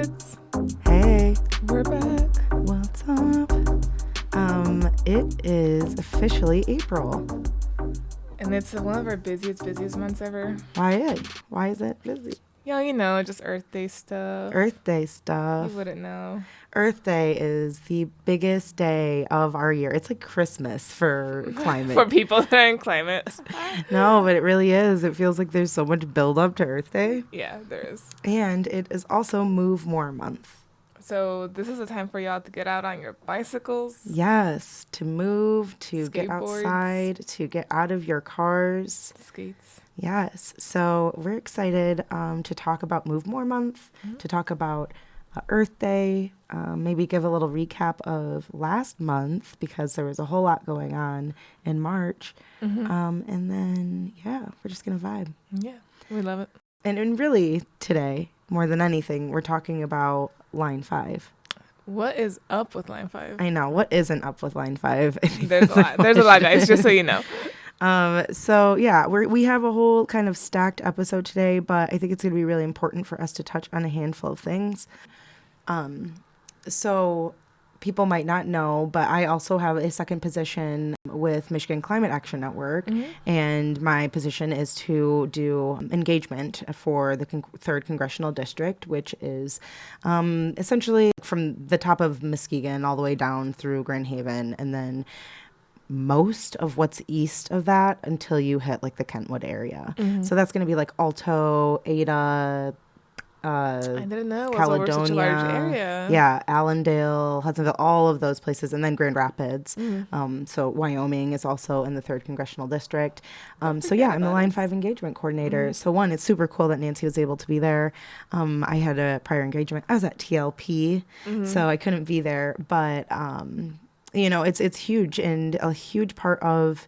kids. Hey, We're back. what's up? It is officially April. And it's one of our busiest months ever. Why is it busy? Yeah, just Earth Day stuff. Earth Day stuff. You wouldn't know. Earth Day is the biggest day of our year. It's like Christmas for climate. For people that are in climate. No, but it really is. It feels like there's so much build up to Earth Day. Yeah, there is. And it is also Move More Month. So this is a time for y'all to get out on your bicycles. Yes, to move, to get Skateboards. outside, to get out of your cars. Skates. Yes. So we're excited to talk about Move More Month, to talk about Earth Day, maybe give a little recap of last month because there was a whole lot going on in March. And then, we're just going to vibe. Yeah, we love it. And really today, more than anything, we're talking about Line 5. What is up with Line 5? I know. What isn't up with Line 5? There's a lot. There's a lot, guys, just so you know. We have a whole kind of stacked episode today, but I think it's going to be really important for us to touch on a handful of things. So people might not know, but I also have a second position with Michigan Climate Action Network, and my position is to do engagement for the third congressional district, which is essentially from the top of Muskegon all the way down through Grand Haven, and then most of what's east of that until you hit like the Kentwood area. So that's going to be like Alto, Ada, I didn't know it was Caledonia, over such a large area. Yeah, Allendale, Hudsonville, all of those places, and then Grand Rapids. So Wyoming is also in the 3rd Congressional District. I'm the Line 5 engagement coordinator. So one, it's super cool that Nancy was able to be there. I had a prior engagement. I was at TLP, so I couldn't be there. But, it's huge, and a huge part of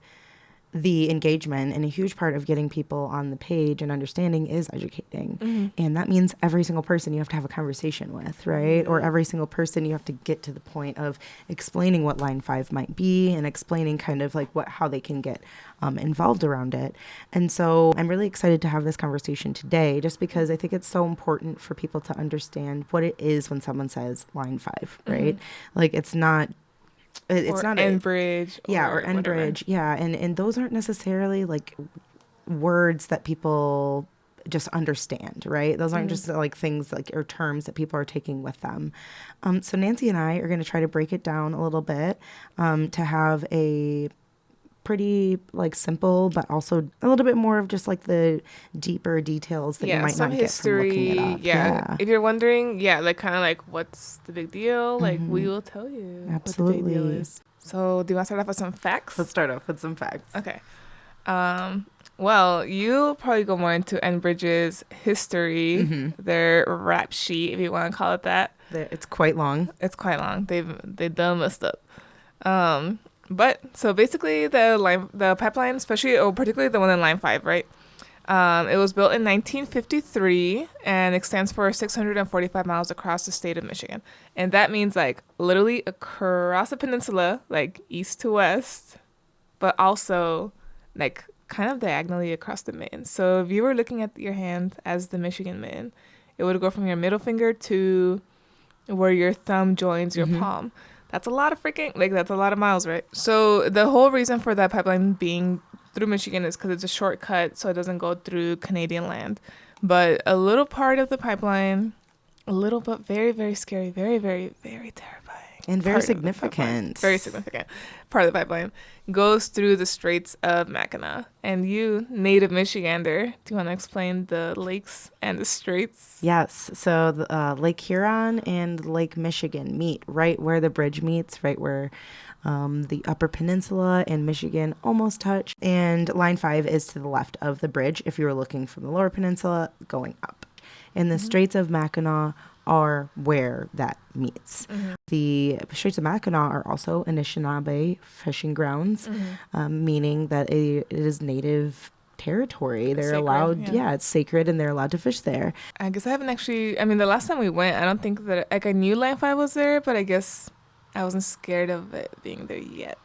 the engagement and a huge part of getting people on the page and understanding is educating. And that means every single person you have to have a conversation with, right? Or every single person you have to get to the point of explaining what Line 5 might be and explaining kind of like how they can get involved around it. And so I'm really excited to have this conversation today just because I think it's so important for people to understand what it is when someone says Line 5, right? Like it's not Enbridge. Or Enbridge. Yeah. And those aren't necessarily like words that people just understand, right? Those aren't just like things like or terms that people are taking with them. So Nancy and I are going to try to break it down a little bit to have a pretty like simple, but also a little bit more of just like the deeper details that you might not get from looking it up. Yeah. If you're wondering, like kind of like what's the big deal? Like we will tell you Absolutely. what the big deal is. So do you want to start off with some facts? Let's start off with some facts. Okay. Well, you'll probably go more into Enbridge's history, their rap sheet, if you want to call it that. It's quite long. It's quite long. They've done messed up. But so basically the pipeline, particularly the one in Line 5, right? It was built in 1953 and extends for 645 miles across the state of Michigan. And that means like literally across the peninsula, like east to west, but also like kind of diagonally across the mitten. So if you were looking at your hand as the Michigan mitten, it would go from your middle finger to where your thumb joins your palm. That's a lot of that's a lot of miles, right? So the whole reason for that pipeline being through Michigan is because it's a shortcut, so it doesn't go through Canadian land. But a little part of the pipeline, a little but very, very scary, very, very, very terrifying. And very significant. Very significant part of the pipeline goes through the Straits of Mackinac. And you, native Michigander, do you want to explain the lakes and the straits? Yes. So Lake Huron and Lake Michigan meet right where the bridge meets, right where the Upper Peninsula and Michigan almost touch. And Line 5 is to the left of the bridge if you were looking from the Lower Peninsula going up. And the Straits of Mackinac are where that meets. The Straits of Mackinac are also Anishinaabe fishing grounds, meaning that it is native territory. They're sacred, allowed, it's sacred, and they're allowed to fish there. I guess I haven't actually, the last time we went, I don't think that, I knew Line 5 was there, but I guess I wasn't scared of it being there yet.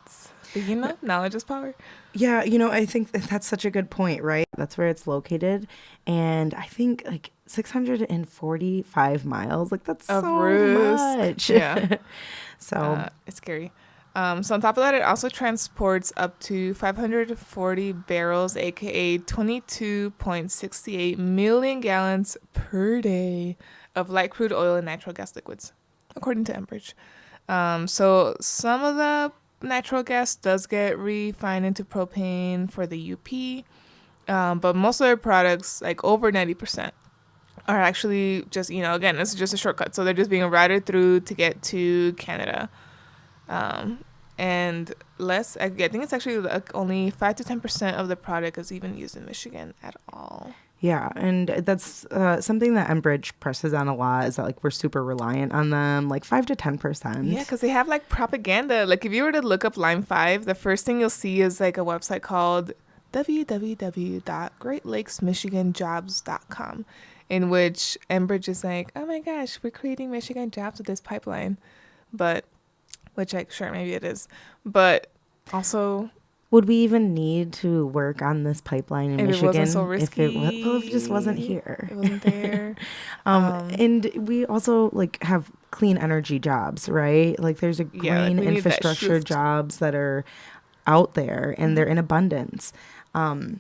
Knowledge is power. Yeah, I think that's such a good point, right? That's where it's located. And I think like 645 miles, like that's Of so risk. much. Yeah. So, It's scary. So on top of that, it also transports up to 540 barrels, aka 22.68 million gallons per day of light crude oil and natural gas liquids, according to Enbridge. So some of the natural gas does get refined into propane for the UP, but most of their products, like over 90%, are actually just, again, this is just a shortcut. So they're just being routed through to get to Canada. And I think it's actually like only 5 to 10% of the product is even used in Michigan at all. yeah, and that's something that Enbridge presses on a lot is that like we're super reliant on them, like 5 to 10%. Yeah, because they have like propaganda. Like if you were to look up Line 5, the first thing you'll see is like a website called www.greatlakesmichiganjobs.com, in which Enbridge is like, oh my gosh, we're creating Michigan jobs with this pipeline. But, which like, sure, maybe it is. But also, would we even need to work on this pipeline in if Michigan it wasn't so risky, if it just wasn't here? It wasn't there. And we also like have clean energy jobs, right? Like there's a green infrastructure jobs that are out there and they're in abundance. And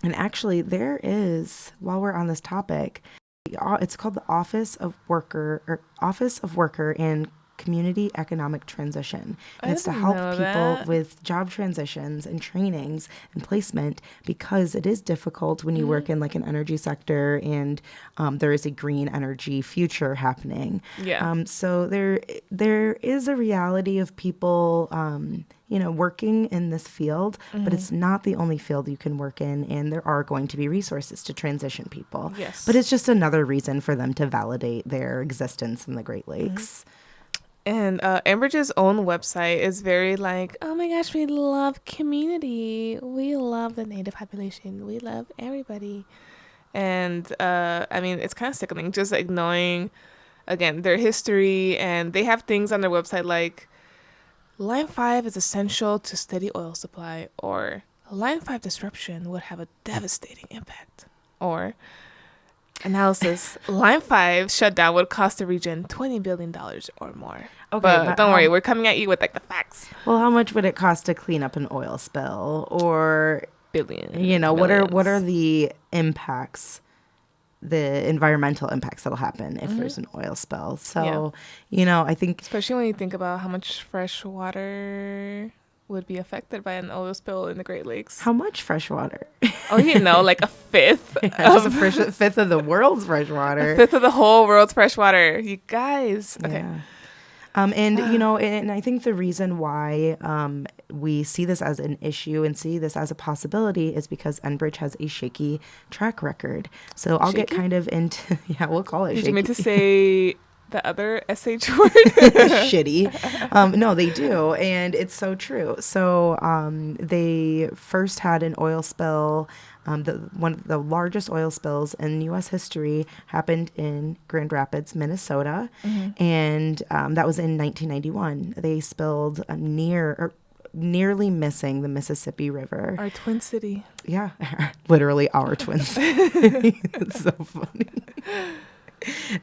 actually there is, while we're on this topic, it's called the Office of Worker and Community Economic Transition. And it's to help people with job transitions and trainings and placement, because it is difficult when you work in like an energy sector and there is a green energy future happening. Yeah. So there is a reality of people working in this field, but it's not the only field you can work in, and there are going to be resources to transition people. Yes. But it's just another reason for them to validate their existence in the Great Lakes. And Enbridge's own website is very like, oh my gosh, we love community. We love the native population. We love everybody. And I mean, it's kind of sickening just like knowing, again, their history. And they have things on their website like, Line 5 is essential to steady oil supply, or Line 5 disruption would have a devastating impact, or analysis, Line 5 shutdown would cost the region $20 billion or more. Okay, but don't worry, we're coming at you with like the facts. Well, how much would it cost to clean up an oil spill? Or billions. What are the impacts, the environmental impacts that'll happen if there's an oil spill? So, I think especially when you think about how much fresh water would be affected by an oil spill in the Great Lakes. How much fresh water? Oh, like a fifth. A fifth of the world's fresh water. A fifth of the whole world's fresh water. You guys. Okay. Yeah. And I think the reason why we see this as an issue and see this as a possibility is because Enbridge has a shaky track record. So I'll get kind of into, we'll call it shaky. Did you mean to say the other SH word? Shitty. No, they do. And it's so true. So they first had an oil spill. One of the largest oil spills in U.S. history happened in Grand Rapids, Minnesota. And that was in 1991. They spilled nearly missing the Mississippi River. Our twin city. Yeah, literally our twin city. It's so funny.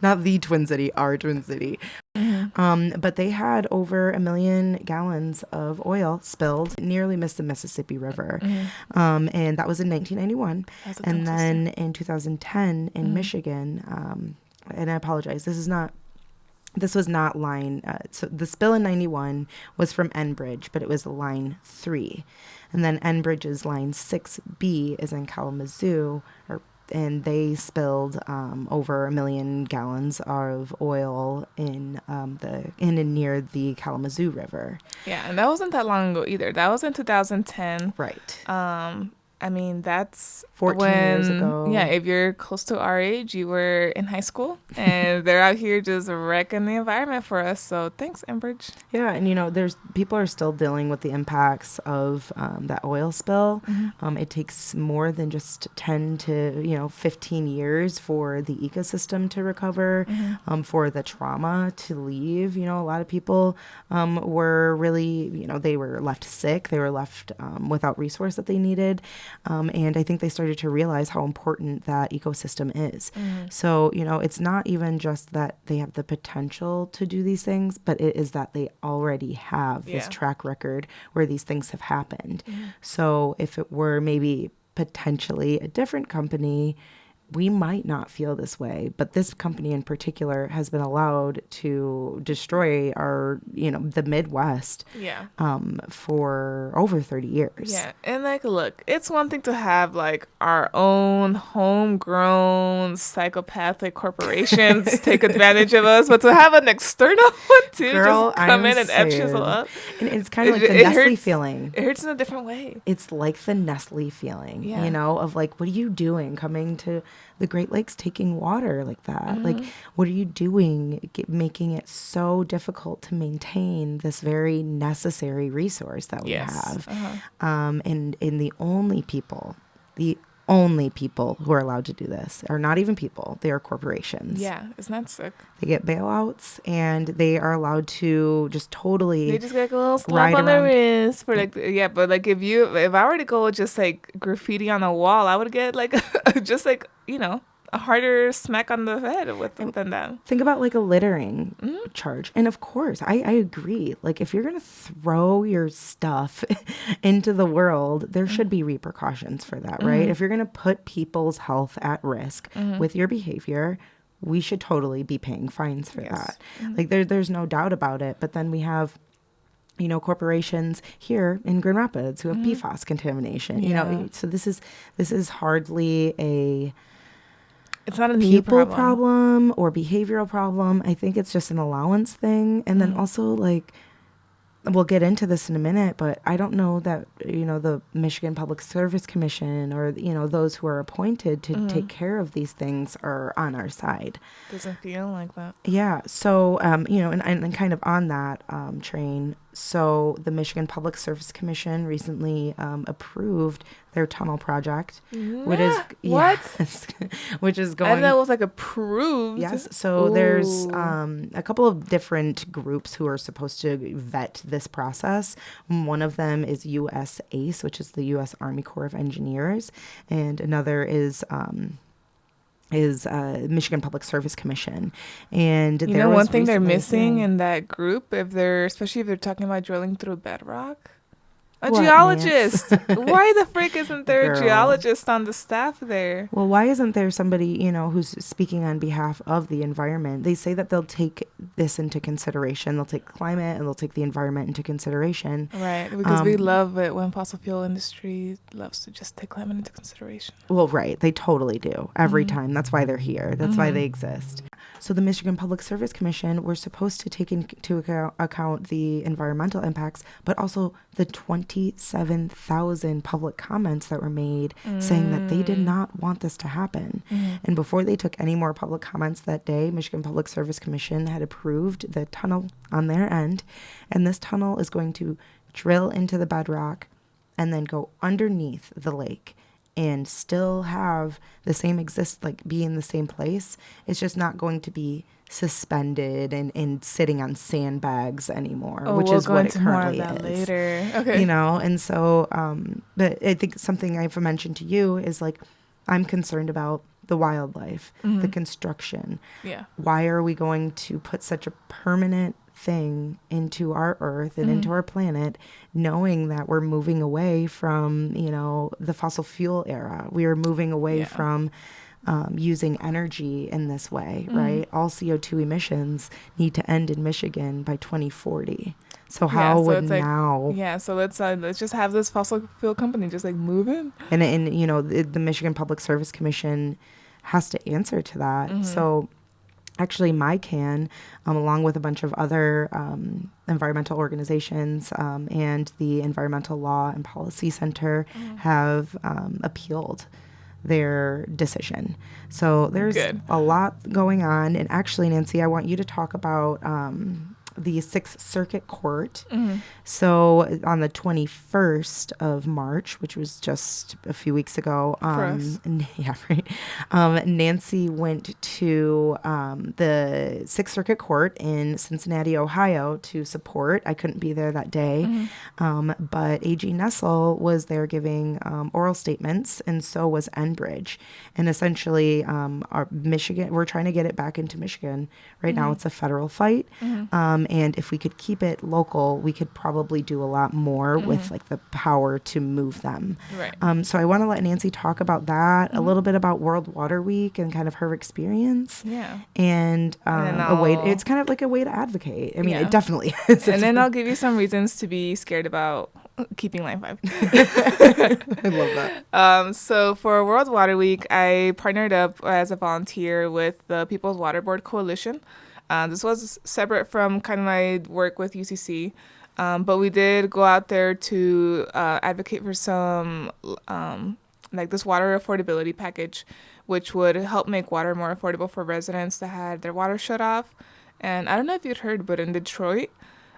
Not the Twin City, our Twin City. But they had over 1 million gallons of oil spilled, nearly missed the Mississippi River. And that was in 1991. And then in 2010 in Michigan, and I apologize, this was not line, so the spill in 91 was from Enbridge, but it was line 3. And then Enbridge's line 6B is in Kalamazoo, and they spilled over 1 million gallons of oil in and near the Kalamazoo River. Yeah, and that wasn't that long ago either. That was in 2010. Right. I mean, that's 14 years ago. Yeah, if you're close to our age, you were in high school, and they're out here just wrecking the environment for us. So thanks, Enbridge. Yeah, and there's people are still dealing with the impacts of that oil spill. It takes more than just 10 to 15 years for the ecosystem to recover, for the trauma to leave. A lot of people were really, they were left sick, they were left without resource that they needed, and I think they started to realize how important that ecosystem is. So it's not even just that they have the potential to do these things, but it is that they already have this track record where these things have happened. So if it were maybe potentially a different company, we might not feel this way, but this company in particular has been allowed to destroy our, the Midwest, for over 30 years. Yeah, and look, it's one thing to have our own homegrown psychopathic corporations take advantage of us, but to have an external one too, Girl, just come in and etch us up. And it's kind of like the Nestle feeling. It hurts in a different way. It's like the Nestle feeling, of what are you doing coming to the Great Lakes taking water like that? What are you doing making it so difficult to maintain this very necessary resource that we have? And the only people who are allowed to do this are not even people, they are corporations. Yeah, isn't that sick? They get bailouts and they are allowed to just totally they just get a little slap on their wrist for but if I were to go just graffiti on a wall, I would get just a harder smack on the head than that. Think about a littering charge. And of course, I agree. If you're going to throw your stuff into the world, there should be repercussions for that, right? If you're going to put people's health at risk with your behavior, we should totally be paying fines for that. There's no doubt about it. But then we have corporations here in Grand Rapids who have PFAS contamination. So this is hardly it's not a people problem or behavioral problem. I think it's just an allowance thing. And then also we'll get into this in a minute, but I don't know that, the Michigan Public Service Commission or, those who are appointed to take care of these things are on our side. Doesn't feel like that. Yeah. So, and kind of on that train, so the Michigan Public Service Commission recently approved their tunnel project, which is which is going. And that was approved. Yes. So there's a couple of different groups who are supposed to vet this process. One of them is U.S. ACE, which is the U.S. Army Corps of Engineers, and another is Michigan Public Service Commission. And one thing they're missing in that group, especially if they're talking about drilling through bedrock, geologist. Why the frick isn't there a geologist on the staff there? Well, why isn't there somebody, who's speaking on behalf of the environment? They say that they'll take this into consideration. They'll take climate and they'll take the environment into consideration. Right, because we love it when fossil fuel industry loves to just take climate into consideration. Well, right. They totally do every time. That's why they're here. That's why they exist. So the Michigan Public Service Commission, we're supposed to take into account the environmental impacts, but also the 27,000 public comments that were made saying that they did not want this to happen. And before they took any more public comments that day, Michigan Public Service Commission had approved the tunnel on their end. And this tunnel is going to drill into the bedrock and then go underneath the lake and still have the same be in the same place. It's just not going to be suspended and sitting on sandbags anymore, which is what it currently is. Later. Okay. And so, but I think something I've mentioned to you is I'm concerned about the wildlife, the construction. Yeah. Why are we going to put such a permanent thing into our earth and into our planet, knowing that we're moving away from, the fossil fuel era? We are moving away from using energy in this way, right? All CO2 emissions need to end in Michigan by 2040. So how would now? Yeah, so let's just have this fossil fuel company just move in. And the Michigan Public Service Commission has to answer to that. So Actually, MyCan, along with a bunch of other environmental organizations and the Environmental Law and Policy Center have appealed their decision. So there's Good. a lot going on. And actually, Nancy, I want you to talk about the Sixth Circuit Court. So on the 21st of March, which was just a few weeks ago, For us. yeah, right. Nancy went to the Sixth Circuit Court in Cincinnati, Ohio, to support. I couldn't be there that day, but AG Nessel was there giving oral statements, and so was Enbridge. And essentially, our Michigan, we're trying to get it back into Michigan. Right now, it's a federal fight. And if we could keep it local, we could probably do a lot more with like the power to move them. Right. So I want to let Nancy talk about that, a little bit about World Water Week and kind of her experience. Yeah. And a way, it's kind of like a way to advocate. I mean, Yeah. it definitely is. And then I'll give you some reasons to be scared about keeping Line 5. I love that. So for World Water Week, I partnered up as a volunteer with the People's Water Board Coalition. This was separate from kind of my work with UCC, but we did go out there to advocate for some, like this water affordability package, which would help make water more affordable for residents that had their water shut off. And I don't know if you'd heard, but in Detroit,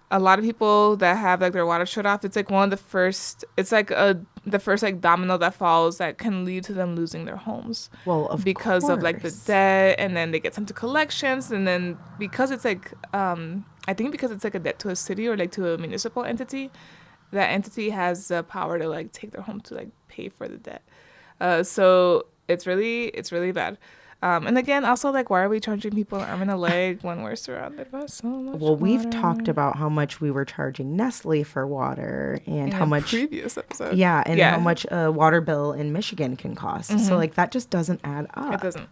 a lot of people that have like their water shut off, it's like one of the first, it's like the first like domino that falls that can lead to them losing their homes. Well, because of like the debt, and then they get sent to collections, and then because it's like I think because it's like a debt to a city or like to a municipal entity, that entity has the power to like take their home to like pay for the debt. So it's really bad. And again, also, like, why are we charging people an arm and a leg when we're surrounded by so much Well, we've water? talked about how much we were charging Nestle for water and In how a much previous episode. Yeah, and how much a water bill in Michigan can cost. So like that just doesn't add up. It doesn't.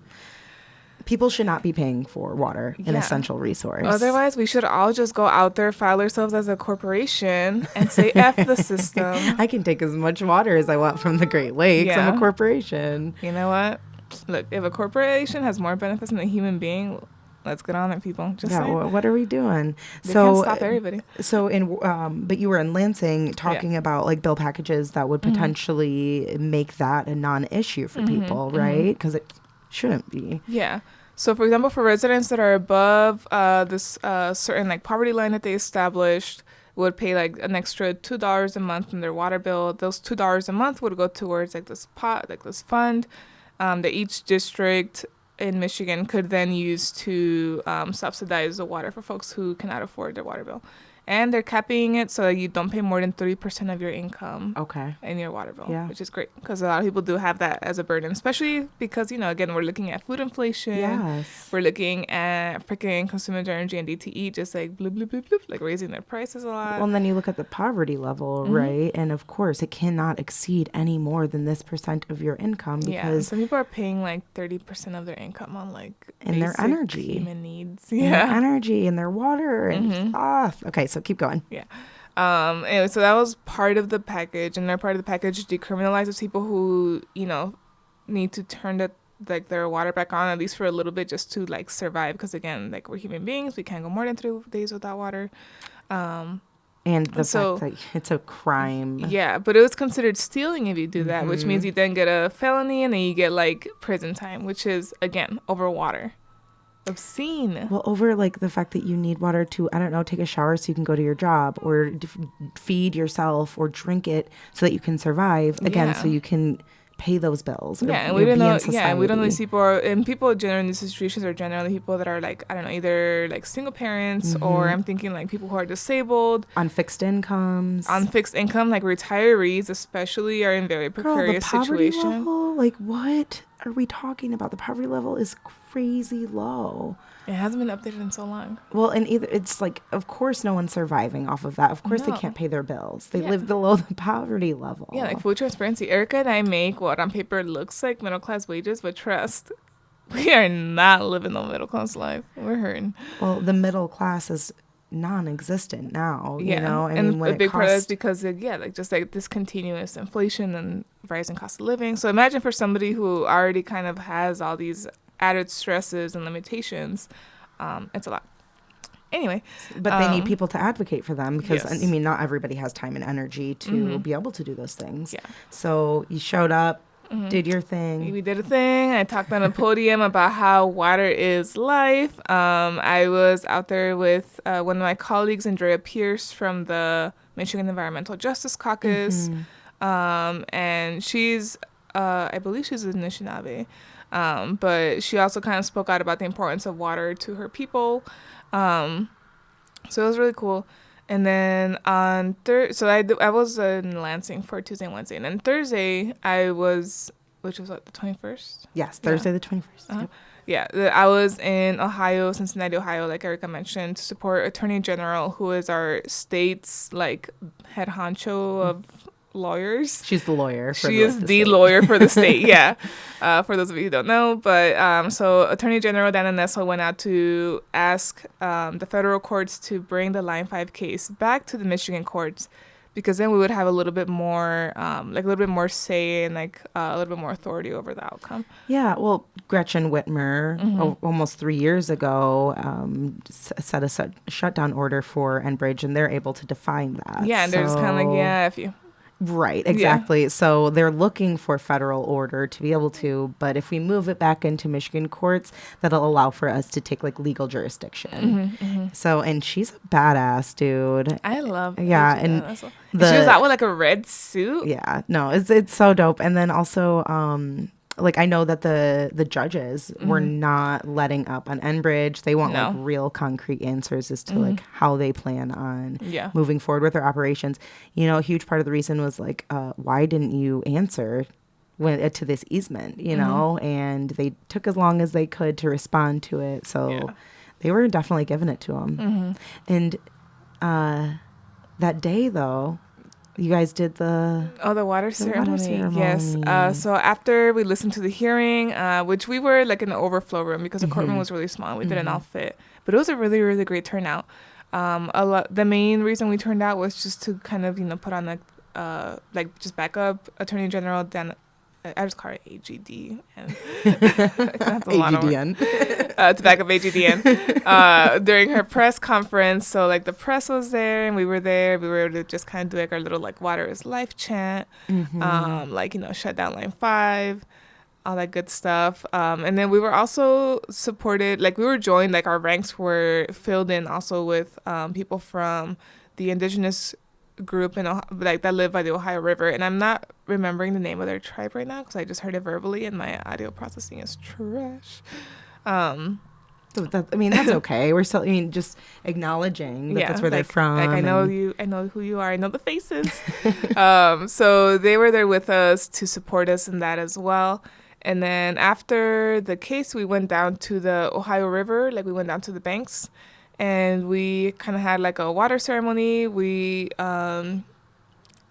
People should not be paying for water, an Yeah. essential resource. Otherwise, we should all just go out there, file ourselves as a corporation, and say F the system. I can take as much water as I want from the Great Lakes. I'm Yeah. a corporation. You know what? Look, if a corporation has more benefits than a human being, let's get on it, people. Just Yeah, saying. what are we doing? They can't stop everybody. So but you were in Lansing talking about like bill packages that would potentially make that a non-issue for people, right? Because it shouldn't be. Yeah. So, for example, for residents that are above this certain like poverty line that they established, would pay like an extra $2 a month from their water bill. Those $2 a month would go towards like this pot, like this fund that each district in Michigan could then use to subsidize the water for folks who cannot afford their water bill. And they're capping it so that you don't pay more than 30% of your income in your water bill, Yeah. which is great because a lot of people do have that as a burden, especially because, you know, again, we're looking at food inflation. Yes. We're looking at freaking consumer energy and DTE just like bloop, bloop, bloop, bloop, like raising their prices a lot. Well, and then you look at the poverty level, right? And of course, it cannot exceed any more than this percent of your income because some people are paying like 30% of their income on like and their basic energy, human needs. and their energy and their water and okay, so keep going. Yeah. Anyway, so that was part of the package, and their part of the package decriminalizes people who, you know, need to turn their water back on at least for a little bit just to like survive. Because again, like we're human beings, we can't go more than 3 days without water. And the fact that it's a crime. Yeah, but it was considered stealing if you do that, which means you then get a felony and then you get like prison time, which is again over water. Obscene. Well, over like the fact that you need water to, I don't know, take a shower so you can go to your job or feed yourself or drink it so that you can survive again, so you can pay those bills. Yeah, and we don't know. Yeah, and we don't know these people and people generally in these situations are generally people that are like, I don't know, either like single parents or I'm thinking like people who are disabled on fixed incomes, like retirees especially are in very precarious situations. Level, like what are we talking about? The poverty level is crazy low. It hasn't been updated in so long. Well, and either it's like, of course, no one's surviving off of that. Of course, they can't pay their bills. They live below the poverty level. Yeah, like full transparency. Erica and I make what on paper looks like middle class wages, but trust, we are not living the middle class life. We're hurting. Well, the middle class is non-existent now. You know, I mean, a big part of that is because just like this continuous inflation and rising cost of living. So imagine for somebody who already kind of has all these added stresses and limitations It's a lot. Anyway, But they need people to advocate for them because, yes. I mean, not everybody has time and energy to be able to do those things. Yeah. So you showed up, did your thing. We did a thing. I talked on a podium about how water is life. I was out there with one of my colleagues, Andrea Pierce, from the Michigan Environmental Justice Caucus. And she's, I believe she's a Anishinaabe. But she also kind of spoke out about the importance of water to her people. So it was really cool. And then on I was in Lansing for Tuesday and Wednesday. And then Thursday, which was what, the 21st? Yes, Thursday the 21st. Uh-huh. Yeah, I was in Ohio, Cincinnati, Ohio, like Erica mentioned, to support Attorney General, who is our state's, like, head honcho of lawyers. She's the lawyer. She is the lawyer for the state, yeah. For those of you who don't know. But so Attorney General Dana Nessel went out to ask the federal courts to bring the Line 5 case back to the Michigan courts, because then we would have a little bit more, say and like a little bit more authority over the outcome. Yeah, well, Gretchen Whitmer, almost 3 years ago, set a shutdown order for Enbridge, and they're able to define that. Yeah, and they're just kind of like, yeah, if you. Right, exactly. Yeah. So they're looking for federal order to be able to, but if we move it back into Michigan courts, that'll allow for us to take like legal jurisdiction. So, and she's a badass, dude. I love her. Yeah, and she was out with like a red suit. Yeah, no, it's so dope. And then also, like I know that the judges were not letting up on Enbridge. They want like real concrete answers as to like how they plan on moving forward with their operations. You know, a huge part of the reason was like, why didn't you answer to this easement? You know, and they took as long as they could to respond to it. So they were definitely giving it to them. And that day though, you guys did the water ceremony. Yes. So after we listened to the hearing, which we were like in the overflow room because the courtroom was really small, we didn't all fit, but it was a really, really great turnout. The main reason we turned out was just to kind of put on just back up Attorney General Dan. I just call it AGD. And AGDN. To back up AGDN during her press conference. So, like, the press was there, and we were there. We were able to just kind of do, like, our little, like, water is life chant. Shut down Line 5, all that good stuff. And then we were also supported, like, we were joined, like, our ranks were filled in also with people from the indigenous group in that live by the Ohio River, and I'm not remembering the name of their tribe right now because I just heard it verbally and my audio processing is trash. That's okay. We're still just acknowledging that that's where they're from. Like I know who you are. I know the faces. So they were there with us to support us in that as well. And then after the case, we went down to the Ohio River. Like we went down to the banks. And we kind of had like a water ceremony. It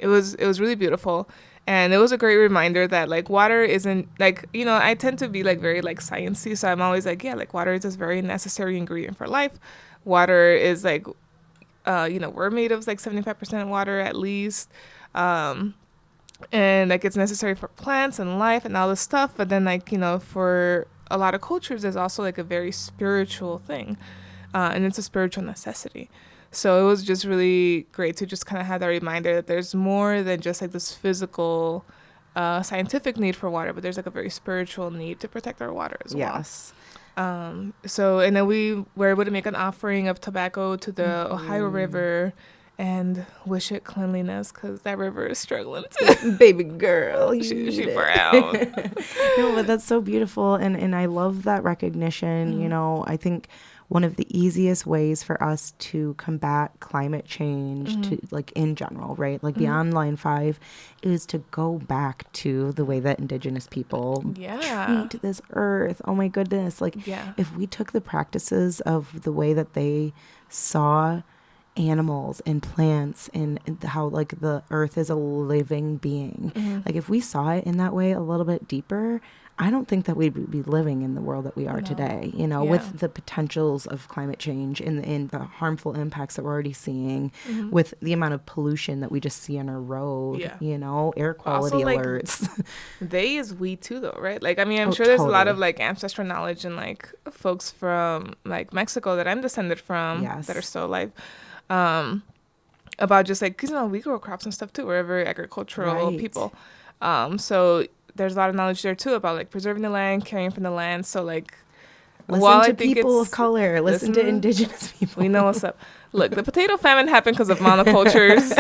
was really beautiful, and it was a great reminder that like water isn't like I tend to be like very like sciencey, so I'm always like like water is this very necessary ingredient for life. Water is like we're made of like 75% water at least, and like it's necessary for plants and life and all this stuff. But then like for a lot of cultures, there's also like a very spiritual thing. And it's a spiritual necessity. So it was just really great to just kind of have that reminder that there's more than just like this physical, scientific need for water, but there's like a very spiritual need to protect our water as well. Yes. And then we were able to make an offering of tobacco to the Ohio River and wish it cleanliness because that river is struggling too. Baby girl, she brown. No, but that's so beautiful, and I love that recognition. I think one of the easiest ways for us to combat climate change to like in general, right? Like beyond Line 5 is to go back to the way that indigenous people treat this earth. Oh my goodness. Like if we took the practices of the way that they saw animals and plants and how like the earth is a living being. Like if we saw it in that way a little bit deeper, I don't think that we'd be living in the world that we are today, you know, with the potentials of climate change and the harmful impacts that we're already seeing, with the amount of pollution that we just see on our road, you know, air quality also, alerts. They is we too, though, right? Like, I mean, I'm sure there's a lot of like ancestral knowledge and like folks from like Mexico that I'm descended from that are still alive. About just like, 'cause, you know, we grow crops and stuff too. We're very agricultural people. So there's a lot of knowledge there too about like preserving the land, caring for the land. So like, Listen to people of color. Listen to indigenous people. We know what's up. Look, the potato famine happened because of monocultures.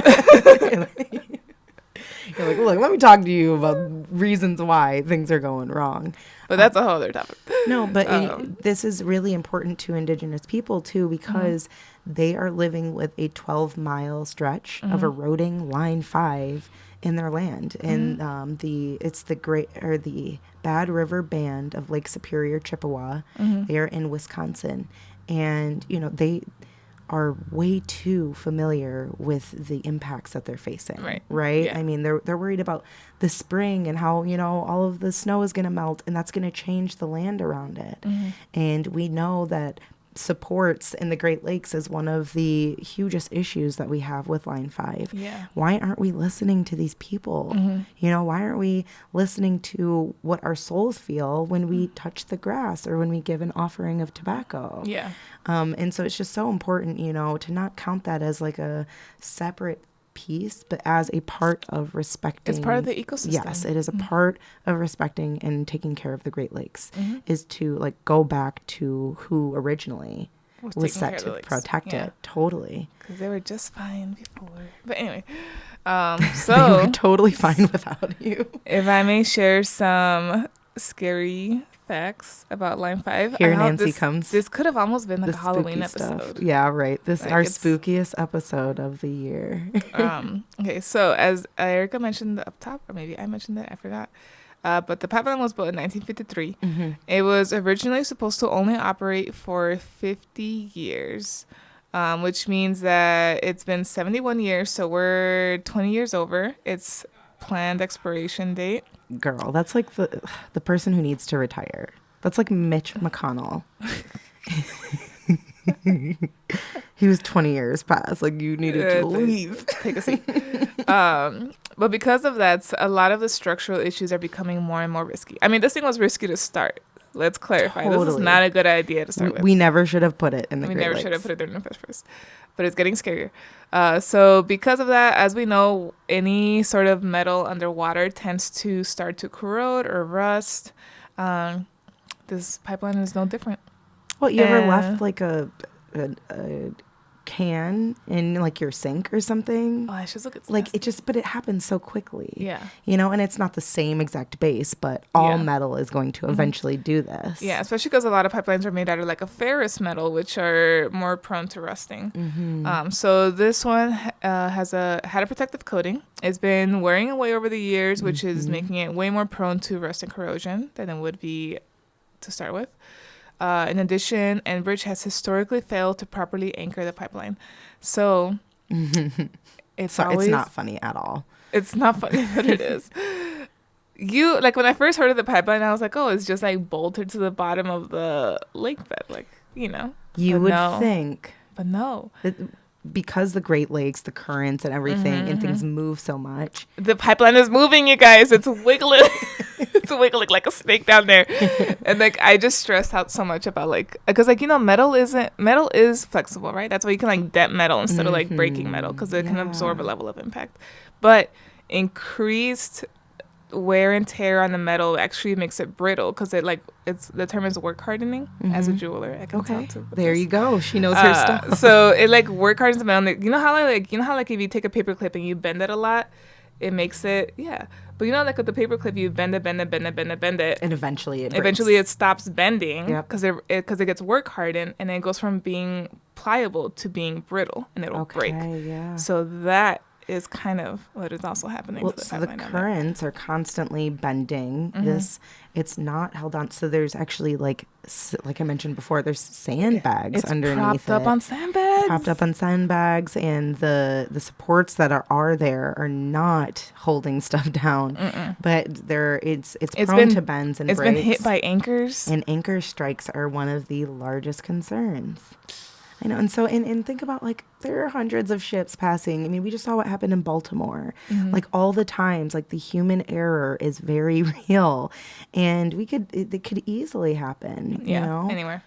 You're like, look, let me talk to you about reasons why things are going wrong. But that's a whole other topic. No, but this is really important to indigenous people too, because they are living with a 12-mile stretch of eroding Line 5 in their land. And it's the Bad River Band of Lake Superior, Chippewa. They are in Wisconsin. And, you know, they are way too familiar with the impacts that they're facing. Right? Yeah. I mean, they're worried about the spring and how, you know, all of the snow is going to melt and that's going to change the land around it. And we know that supports in the Great Lakes is one of the hugest issues that we have with Line 5. Yeah. Why aren't we listening to these people? You know, why aren't we listening to what our souls feel when we touch the grass or when we give an offering of tobacco? Yeah. And so it's just so important, you know, to not count that as like a separate piece, but as a part of respecting. It's part of the ecosystem. Yes, it is a part of respecting and taking care of the Great Lakes, is to like go back to who originally was set to protect it. Totally. Because they were just fine before. But anyway, so they were totally fine without you. If I may share some scary facts about Line 5. Here Nancy comes. This could have almost been like a Halloween episode. Stuff. Yeah, right. This is our spookiest episode of the year. Okay, so as Erica mentioned up top, or maybe I mentioned it, I forgot. But the pipeline was built in 1953. It was originally supposed to only operate for 50 years, which means that it's been 71 years. So we're 20 years over its planned expiration date. Girl, that's like the person who needs to retire. That's like Mitch McConnell. He was 20 years past. Like, you needed to leave. Take a seat. But because of that, a lot of the structural issues are becoming more and more risky. I mean, this thing was risky to start. Let's clarify. Totally. This is not a good idea to start with. We never should have put it in the Great Lakes. We never should have put it there in the first place. But it's getting scarier. So because of that, as we know, any sort of metal underwater tends to start to corrode or rust. This pipeline is no different. Well, you ever left like a can in like your sink or something? Oh, I should look at like but it happens so quickly. Yeah. You know, and it's not the same exact base, but all metal is going to eventually do this. Yeah, especially because a lot of pipelines are made out of like a ferrous metal, which are more prone to rusting. So this one had a protective coating. It's been wearing away over the years, which is making it way more prone to rust and corrosion than it would be to start with. In addition, Enbridge has historically failed to properly anchor the pipeline. So it's not funny at all. It's not funny, but it is. Like when I first heard of the pipeline, I was like, oh, it's just like bolted to the bottom of the lake bed. Like, you know. You would think. But no. Because the Great Lakes, the currents and everything, and things move so much. The pipeline is moving, you guys. It's wiggling. It's wiggling like a snake down there. And like, I just stressed out so much about like, because like, you know, metal is flexible, right? That's why you can like dent metal instead of like breaking metal, because it can absorb a level of impact. But increased wear and tear on the metal actually makes it brittle, because the term is work hardening. As a jeweler, I can tell too. There you go. She knows her stuff. So it like work hardens the metal. You know how if you take a paper clip and you bend it a lot, it makes it But you know, like with the paper clip, you bend it, and eventually it stops bending because it gets work hardened, and then it goes from being pliable to being brittle, and it'll break. Yeah. So that is kind of what is also happening to the So the pipeline. currents are constantly bending this. It's not held on. So there's actually like I mentioned before, there's sandbags underneath propped up on sandbags. Propped up on sandbags, and the supports that are there are not holding stuff down. But it's prone to bends and breaks. It's been hit by anchors. And anchor strikes are one of the largest concerns. I know. And so, and think about, like, there are hundreds of ships passing. I mean, we just saw what happened in Baltimore. Like, all the times, like, the human error is very real. And it could easily happen, you know? Anywhere.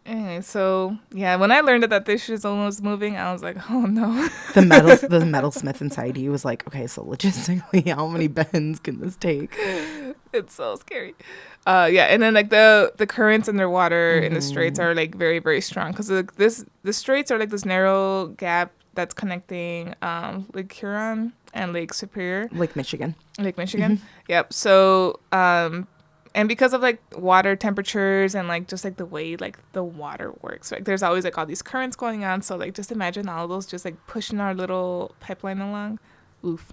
Anyway, so, yeah, when I learned that this shit's almost moving, I was like, oh, no. The metalsmith inside you was like, okay, so logistically, how many bends can this take? It's so scary. And then like the currents underwater in the straits are like very, very strong because the straits are like this narrow gap that's connecting Lake Huron and Lake Superior. Lake Michigan. Yep. So and because of like water temperatures and like just like the way like the water works, like there's always like all these currents going on. So like just imagine all of those just like pushing our little pipeline along. Oof.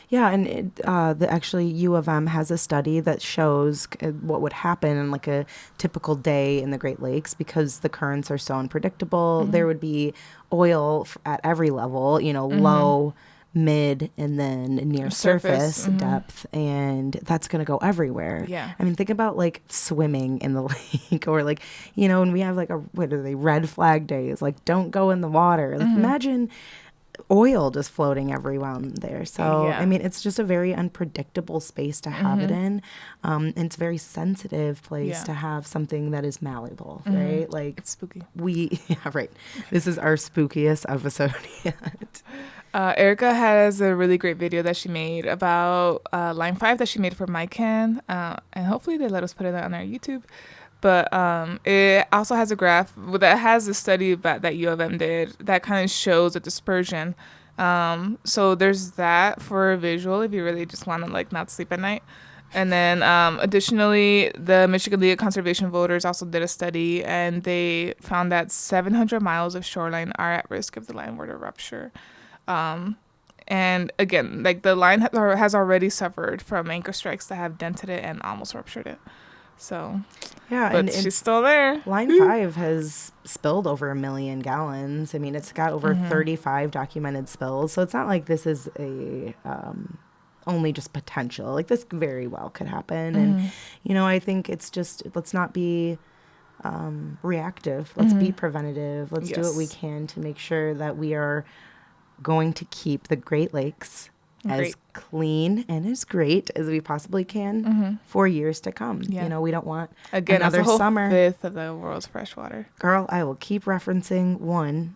Yeah, and actually U of M has a study that shows what would happen in like a typical day in the Great Lakes because the currents are so unpredictable. There would be oil at every level, you know, low, mid, and then near surface depth, and that's going to go everywhere. Yeah. I mean, think about like swimming in the lake or like, you know, when we have like red flag days, like don't go in the water. Like imagine oil just floating everywhere there. So, I mean, it's just a very unpredictable space to have it in. And it's a very sensitive place to have something that is malleable, right? Like, it's spooky. Right. This is our spookiest episode yet. Erica has a really great video that she made about Line 5 that she made for MyCan. And hopefully they let us put it on our YouTube. But it also has a graph that has a study that U of M did that kind of shows a dispersion. So there's that for a visual if you really just want to like not sleep at night. And then additionally, the Michigan League of Conservation Voters also did a study, and they found that 700 miles of shoreline are at risk if the line were to rupture. And again, like the line has already suffered from anchor strikes that have dented it and almost ruptured it. So, yeah, but she's still there. Line 5 has spilled over 1 million gallons. I mean, it's got over 35 documented spills. So it's not like this is a only just potential. Like this very well could happen. And, you know, I think it's just, let's not be reactive. Let's be preventative. Let's do what we can to make sure that we are going to keep the Great Lakes as clean and as great as we possibly can for years to come. You know, we don't want another summer. 1/5 of the world's fresh water. Girl, I will keep referencing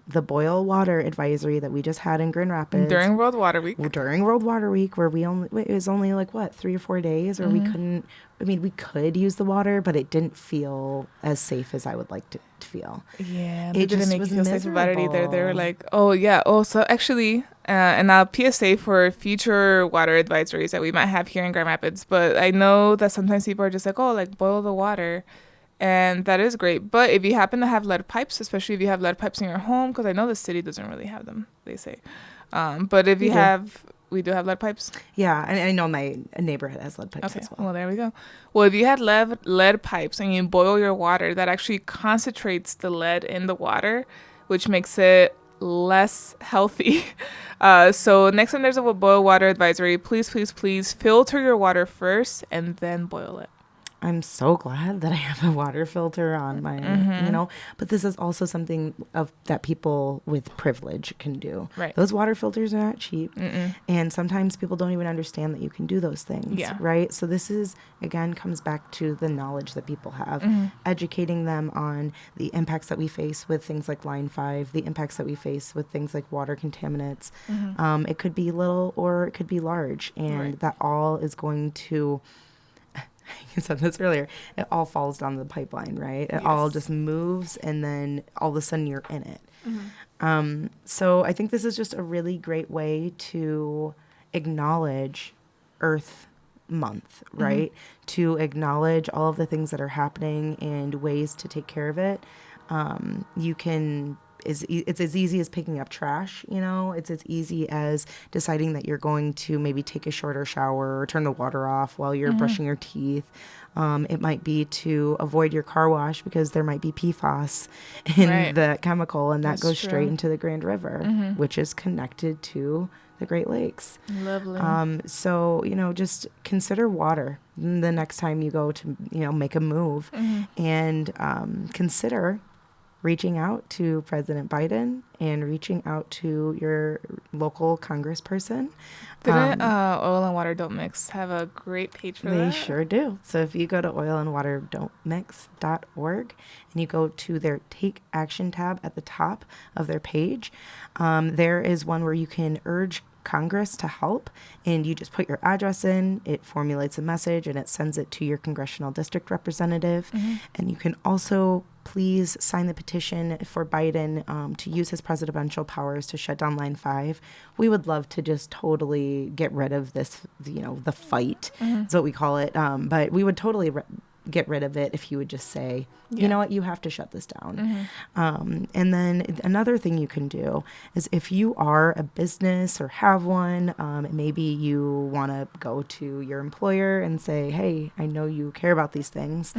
the boil water advisory that we just had in Grand Rapids during World Water Week. Where it was only like 3 or 4 days, or we couldn't. I mean, we could use the water, but it didn't feel as safe as I would like to feel. Yeah, it didn't make you feel safe about it either. They were like, oh, yeah. Oh, so actually, and now PSA for future water advisories that we might have here in Grand Rapids. But I know that sometimes people are just like, oh, like boil the water. And that is great. But if you happen to have lead pipes, especially if you have lead pipes in your home, because I know the city doesn't really have them, they say. But if we do have lead pipes. Yeah, and I know my neighborhood has lead pipes as well. Well, there we go. Well, if you had lead pipes and you boil your water, that actually concentrates the lead in the water, which makes it less healthy. So next time there's a boil water advisory, please filter your water first and then boil it. I'm so glad that I have a water filter on my, you know, but this is also something that people with privilege can do. Right. Those water filters are not cheap. And sometimes people don't even understand that you can do those things. Yeah. Right. So this is, again, comes back to the knowledge that people have, educating them on the impacts that we face with things like Line 5, the impacts that we face with things like water contaminants. It could be little or it could be large. And that all is going to, I said this earlier, it all falls down the pipeline, right? It all just moves, and then all of a sudden you're in it. So I think this is just a really great way to acknowledge Earth Month, right? To acknowledge all of the things that are happening and ways to take care of it. You can it's as easy as picking up trash, it's as easy as deciding that you're going to maybe take a shorter shower or turn the water off while you're brushing your teeth. It might be to avoid your car wash because there might be PFAS in the chemical, and that goes straight into the Grand River, which is connected to the Great Lakes. Lovely. So, just consider water the next time you go to, make a move, and consider reaching out to President Biden and reaching out to your local congressperson. Didn't Oil and Water Don't Mix have a great page for that? They sure do. So if you go to oilandwaterdon'tmix.org and you go to their Take Action tab at the top of their page, there is one where you can urge Congress to help, and you just put your address in, it formulates a message, and it sends it to your congressional district representative. And you can also please sign the petition for Biden to use his presidential powers to shut down Line 5. We would love to just totally get rid of this, the fight is what we call it. But we would totally get rid of it if you would just say, you know what, you have to shut this down. And then another thing you can do is if you are a business or have one, maybe you want to go to your employer and say, hey, I know you care about these things.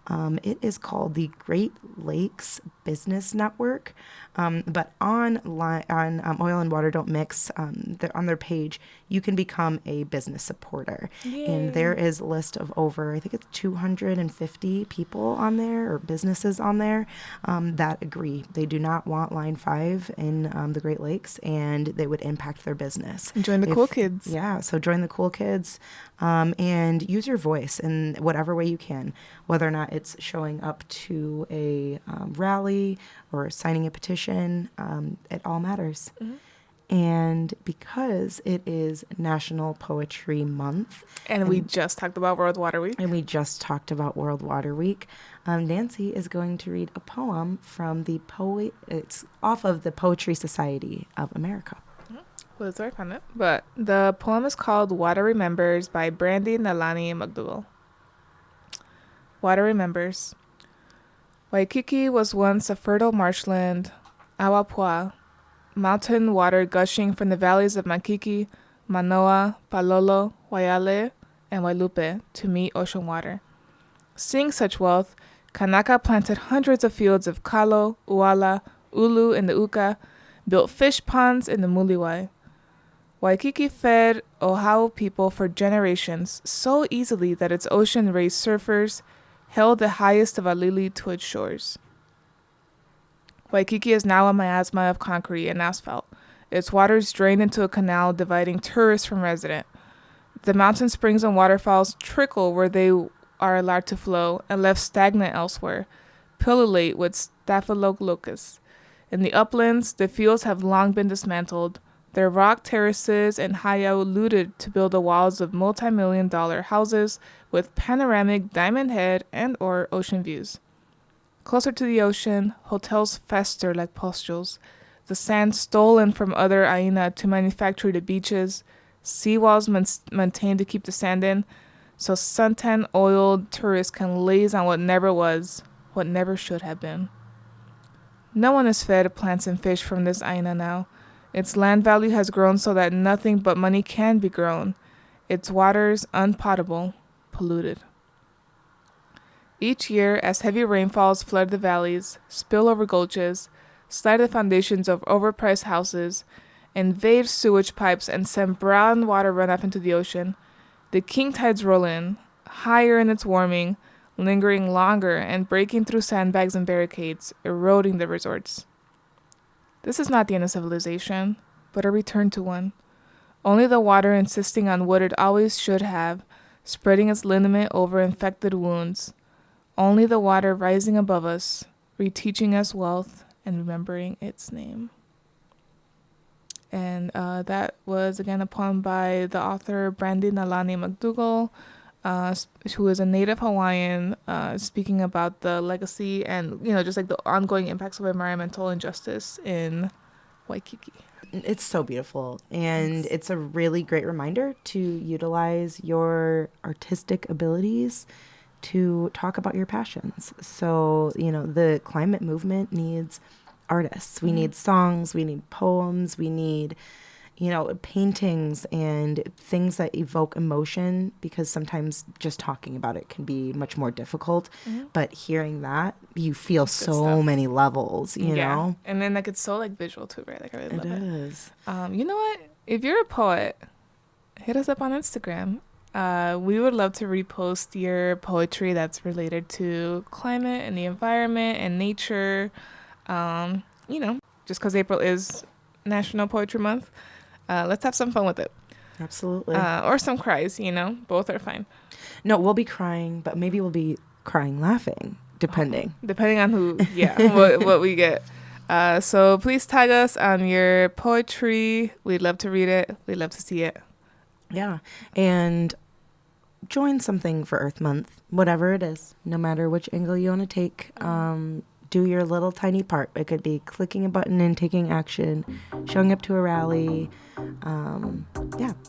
It is called the Great Lakes Business Network. But on Oil and Water Don't Mix, on their page, you can become a business supporter. Yay. And there is a list of over, I think it's 250 people on there, or businesses on there, that agree. They do not want Line 5 in the Great Lakes, and they would impact their business. Join the cool kids. Yeah, so join the cool kids, and use your voice in whatever way you can, whether or not it's showing up to a rally or signing a petition. It all matters. And because it is National Poetry Month. And we just talked about World Water Week. Nancy is going to read a poem from it's off of the Poetry Society of America. Well, it's very fun. But the poem is called Water Remembers by Brandy Nalani McDougall. Water Remembers. Waikiki was once a fertile marshland, Awapua, mountain water gushing from the valleys of Makiki, Manoa, Palolo, Waiale, and Wailupe to meet ocean water. Seeing such wealth, Kanaka planted hundreds of fields of kalo, uala, ulu in the uka, built fish ponds in the muliwai. Waikiki fed Oahu people for generations so easily that its ocean-raised surfers held the highest of Alili to its shores. Waikiki is now a miasma of concrete and asphalt. Its waters drain into a canal dividing tourists from resident. The mountain springs and waterfalls trickle where they are allowed to flow and left stagnant elsewhere, pullulate with staphylococcus. In the uplands, the fields have long been dismantled, their rock terraces and heiau looted to build the walls of multi-million-dollar houses with panoramic diamond head and or ocean views. Closer to the ocean, hotels fester like pustules, the sand stolen from other aina to manufacture the beaches, seawalls maintained to keep the sand in, so suntan-oiled tourists can laze on what never was, what never should have been. No one is fed plants and fish from this aina now. Its land value has grown so that nothing but money can be grown. Its waters unpotable, polluted. Each year, as heavy rainfalls flood the valleys, spill over gulches, slide the foundations of overpriced houses, invade sewage pipes, and send brown water runoff into the ocean, the king tides roll in, higher in its warming, lingering longer and breaking through sandbags and barricades, eroding the resorts. This is not the end of civilization, but a return to one. Only the water insisting on what it always should have, spreading its liniment over infected wounds. Only the water rising above us, reteaching us wealth and remembering its name. And that was, again, a poem by the author Brandy Nalani McDougall, who is a native Hawaiian, speaking about the legacy and, just like the ongoing impacts of environmental injustice in Waikiki. It's so beautiful. And It's a really great reminder to utilize your artistic abilities to talk about your passions. So, the climate movement needs artists. We need songs, we need poems, we need, paintings and things that evoke emotion, because sometimes just talking about it can be much more difficult. But hearing that, you feel so many levels, you know? And then like it's so like visual too, right? Like I really love it. It is. You know what? If you're a poet, hit us up on Instagram. We would love to repost your poetry that's related to climate and the environment and nature. Just because April is National Poetry Month, let's have some fun with it. Absolutely. Or some cries, both are fine. No, we'll be crying, but maybe we'll be crying laughing, depending. Depending on who, what we get. So please tag us on your poetry. We'd love to read it. We'd love to see it. Yeah. And join something for Earth Month, whatever it is, no matter which angle you want to take. Do your little tiny part. It could be clicking a button and taking action, showing up to a rally,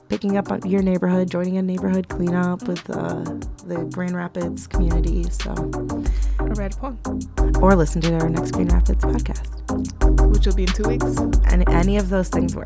picking up your neighborhood, joining a neighborhood cleanup with the Grand Rapids community. So, or read a poem. Or listen to our next Grand Rapids podcast, which will be in 2 weeks. And any of those things work.